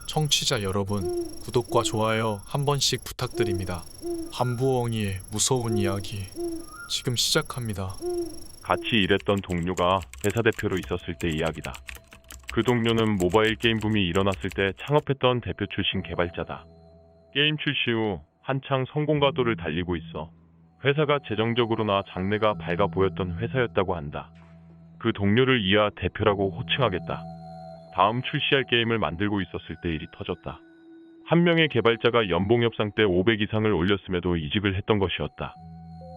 청취자 여러분, 구독과 좋아요 한 번씩 부탁드립니다. 한부엉이의 무서운 이야기 지금 시작합니다. 같이 일했던 동료가 회사 대표로 있었을 때 이야기다. 그 동료는 모바일 게임 붐이 일어났을 때 창업했던 대표 출신 개발자다. 게임 출시 후 한창 성공가도를 달리고 있어 회사가 재정적으로나 장래가 밝아 보였던 회사였다고 한다. 그 동료를 이하 대표라고 호칭하겠다. 다음 출시할 게임을 만들고 있었을 때 일이 터졌다. 한 명의 개발자가 연봉 협상 때 500 이상을 올렸음에도 이직을 했던 것이었다.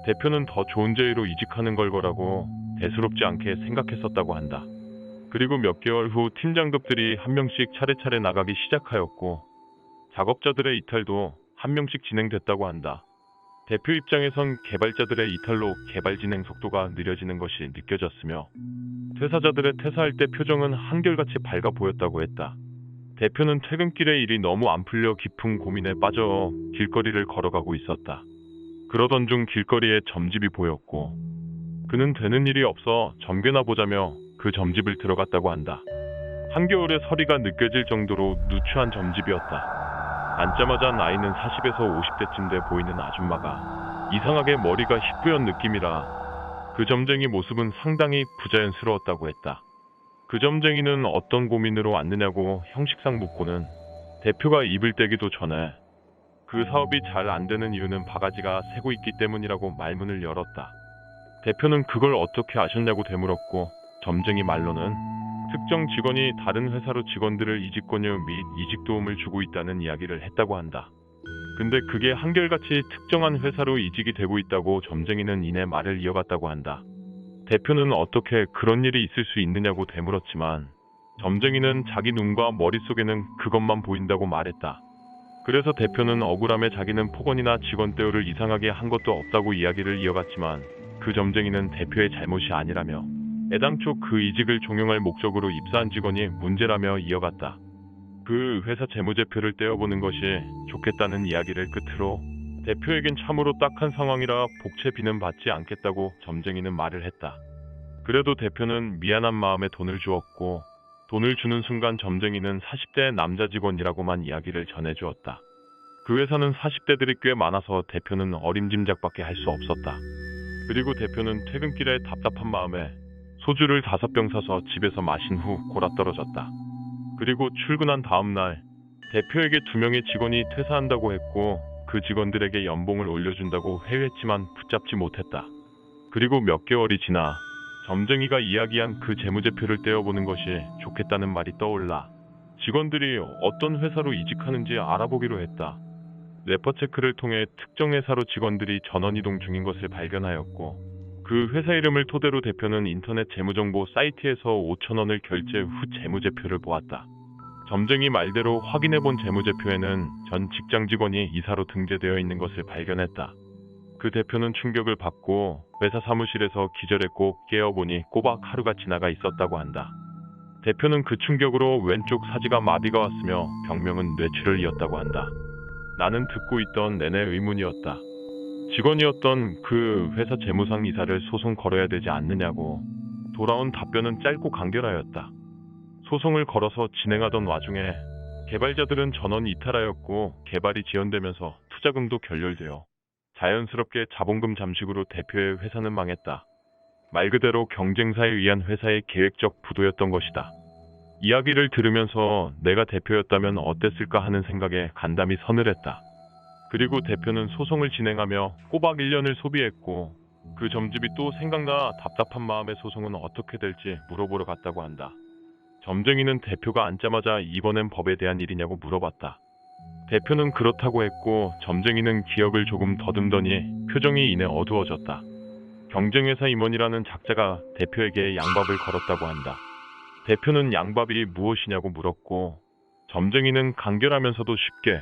대표는 더 좋은 제의로 이직하는 걸 거라고 대수롭지 않게 생각했었다고 한다. 그리고 몇 개월 후 팀장급들이 한 명씩 차례차례 나가기 시작하였고 작업자들의 이탈도 한 명씩 진행됐다고 한다. 대표 입장에선 개발자들의 이탈로 개발 진행 속도가 느려지는 것이 느껴졌으며 퇴사자들의 퇴사할 때 표정은 한결같이 밝아 보였다고 했다. 대표는 퇴근길에 일이 너무 안 풀려 깊은 고민에 빠져 길거리를 걸어가고 있었다. 그러던 중 길거리에 점집이 보였고 그는 되는 일이 없어 점괘나 보자며 그 점집을 들어갔다고 한다. 한겨울에 서리가 느껴질 정도로 누추한 점집이었다. 앉자마자 나이는 40에서 50대쯤 돼 보이는 아줌마가 이상하게 머리가 희뿌연 느낌이라 그 점쟁이 모습은 상당히 부자연스러웠다고 했다. 그 점쟁이는 어떤 고민으로 왔느냐고 형식상 묻고는 대표가 입을 떼기도 전에 그 사업이 잘 안 되는 이유는 바가지가 새고 있기 때문이라고 말문을 열었다. 대표는 그걸 어떻게 아셨냐고 되물었고 점쟁이 말로는 특정 직원이 다른 회사로 직원들을 이직 권유 및 이직 도움을 주고 있다는 이야기를 했다고 한다. 근데 그게 한결같이 특정한 회사로 이직이 되고 있다고 점쟁이는 이내 말을 이어갔다고 한다. 대표는 어떻게 그런 일이 있을 수 있느냐고 되물었지만 점쟁이는 자기 눈과 머릿속에는 그것만 보인다고 말했다. 그래서 대표는 억울함에 자기는 폭언이나 직원 대우를 이상하게 한 것도 없다고 이야기를 이어갔지만 그 점쟁이는 대표의 잘못이 아니라며 애당초 그 이직을 종용할 목적으로 입사한 직원이 문제라며 이어갔다. 그 회사 재무제표를 떼어보는 것이 좋겠다는 이야기를 끝으로 대표에겐 참으로 딱한 상황이라 복채 비는 받지 않겠다고 점쟁이는 말을 했다. 그래도 대표는 미안한 마음에 돈을 주었고 돈을 주는 순간 점쟁이는 40대 남자 직원이라고만 이야기를 전해주었다. 그 회사는 40대들이 꽤 많아서 대표는 어림짐작밖에 할 수 없었다. 그리고 대표는 퇴근길에 답답한 마음에 소주를 5병 사서 집에서 마신 후 골아떨어졌다. 그리고 출근한 다음 날 대표에게 2명의 직원이 퇴사한다고 했고 그 직원들에게 연봉을 올려준다고 회유했지만 붙잡지 못했다. 그리고 몇 개월이 지나 점쟁이가 이야기한 그 재무제표를 떼어보는 것이 좋겠다는 말이 떠올라 직원들이 어떤 회사로 이직하는지 알아보기로 했다. 레퍼체크를 통해 특정 회사로 직원들이 전원이동 중인 것을 발견하였고 그 회사 이름을 토대로 대표는 인터넷 재무정보 사이트에서 5,000원을 결제 후 재무제표를 보았다. 점쟁이 말대로 확인해본 재무제표에는 전 직장 직원이 이사로 등재되어 있는 것을 발견했다. 그 대표는 충격을 받고 회사 사무실에서 기절했고 깨어보니 꼬박 하루가 지나가 있었다고 한다. 대표는 그 충격으로 왼쪽 사지가 마비가 왔으며 병명은 뇌출혈이었다고 한다. 나는 듣고 있던 내내 의문이었다. 직원이었던 그 회사 재무상 이사를 소송 걸어야 되지 않느냐고. 돌아온 답변은 짧고 간결하였다. 소송을 걸어서 진행하던 와중에 개발자들은 전원 이탈하였고 개발이 지연되면서 투자금도 결렬되어 자연스럽게 자본금 잠식으로 대표의 회사는 망했다. 말 그대로 경쟁사에 의한 회사의 계획적 부도였던 것이다. 이야기를 들으면서 내가 대표였다면 어땠을까 하는 생각에 간담이 서늘했다. 그리고 대표는 소송을 진행하며 꼬박 1년을 소비했고 그 점집이 또 생각나 답답한 마음에 소송은 어떻게 될지 물어보러 갔다고 한다. 점쟁이는 대표가 앉자마자 이번엔 법에 대한 일이냐고 물어봤다. 대표는 그렇다고 했고 점쟁이는 기억을 조금 더듬더니 표정이 이내 어두워졌다. 경쟁회사 임원이라는 작자가 대표에게 양밥을 걸었다고 한다. 대표는 양밥이 무엇이냐고 물었고 점쟁이는 간결하면서도 쉽게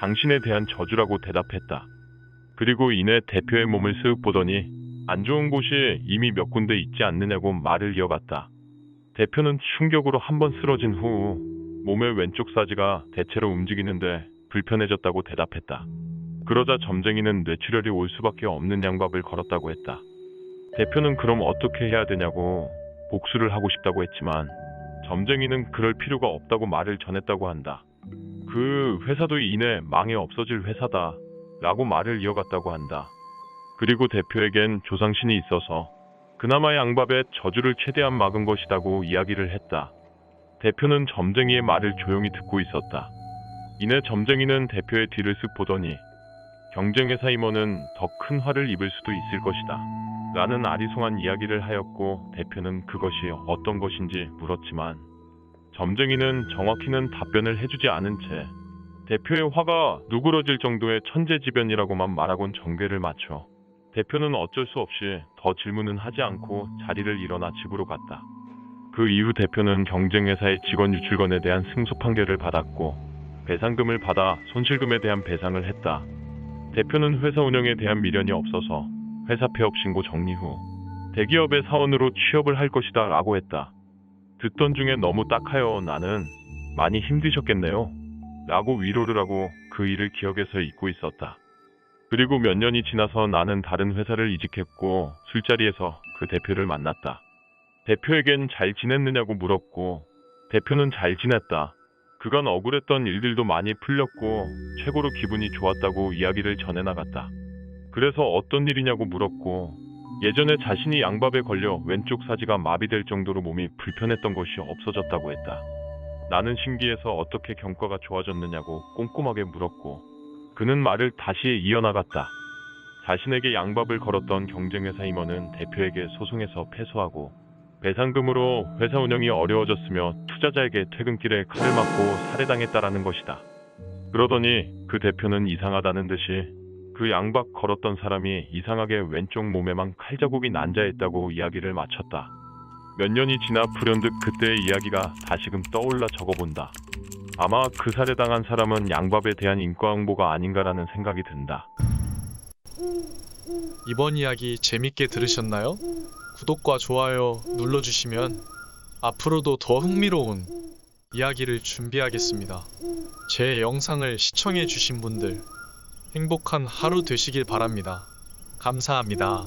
당신에 대한 저주라고 대답했다. 그리고 이내 대표의 몸을 쓱 보더니 안 좋은 곳이 이미 몇 군데 있지 않느냐고 말을 이어갔다. 대표는 충격으로 한번 쓰러진 후 몸의 왼쪽 사지가 대체로 움직이는데 불편해졌다고 대답했다. 그러자 점쟁이는 뇌출혈이 올 수밖에 없는 양밥을 걸었다고 했다. 대표는 그럼 어떻게 해야 되냐고 복수를 하고 싶다고 했지만 점쟁이는 그럴 필요가 없다고 말을 전했다고 한다. 그 회사도 이내 망해 없어질 회사다 라고 말을 이어갔다고 한다. 그리고 대표에겐 조상신이 있어서 그나마 양밥의 저주를 최대한 막은 것이라고 이야기를 했다. 대표는 점쟁이의 말을 조용히 듣고 있었다. 이내 점쟁이는 대표의 뒤를 쓱 보더니 경쟁회사 임원은 더 큰 화를 입을 수도 있을 것이다 라는 아리송한 이야기를 하였고, 대표는 그것이 어떤 것인지 물었지만 점쟁이는 정확히는 답변을 해주지 않은 채 대표의 화가 누그러질 정도의 천재지변이라고만 말하곤 전개를 마쳐 대표는 어쩔 수 없이 더 질문은 하지 않고 자리를 일어나 집으로 갔다. 그 이후 대표는 경쟁회사의 직원 유출건에 대한 승소 판결을 받았고 배상금을 받아 손실금에 대한 배상을 했다. 대표는 회사 운영에 대한 미련이 없어서 회사 폐업 신고 정리 후 대기업의 사원으로 취업을 할 것이다 라고 했다. 듣던 중에 너무 딱하여 나는 많이 힘드셨겠네요 라고 위로를 하고 그 일을 기억에서 잊고 있었다. 그리고 몇 년이 지나서 나는 다른 회사를 이직했고 술자리에서 그 대표를 만났다. 대표에겐 잘 지냈느냐고 물었고 대표는 잘 지냈다. 그간 억울했던 일들도 많이 풀렸고 최고로 기분이 좋았다고 이야기를 전해나갔다. 그래서 어떤 일이냐고 물었고 예전에 자신이 양밥에 걸려 왼쪽 사지가 마비될 정도로 몸이 불편했던 것이 없어졌다고 했다. 나는 신기해서 어떻게 경과가 좋아졌느냐고 꼼꼼하게 물었고 그는 말을 다시 이어나갔다. 자신에게 양밥을 걸었던 경쟁회사 임원은 대표에게 소송해서 패소하고 배상금으로 회사 운영이 어려워졌으며 투자자에게 퇴근길에 칼을 맞고 살해당했다라는 것이다. 그러더니 그 대표는 이상하다는 듯이 그 양밥 걸었던 사람이 이상하게 왼쪽 몸에만 칼자국이 난자했다고 이야기를 마쳤다. 몇 년이 지나 불현듯 그때의 이야기가 다시금 떠올라 적어본다. 아마 그 살해당한 사람은 양밥에 대한 인과응보가 아닌가라는 생각이 든다. 이번 이야기 재밌게 들으셨나요? 구독과 좋아요 눌러주시면 앞으로도 더 흥미로운 이야기를 준비하겠습니다. 제 영상을 시청해주신 분들 행복한 하루 되시길 바랍니다. 감사합니다.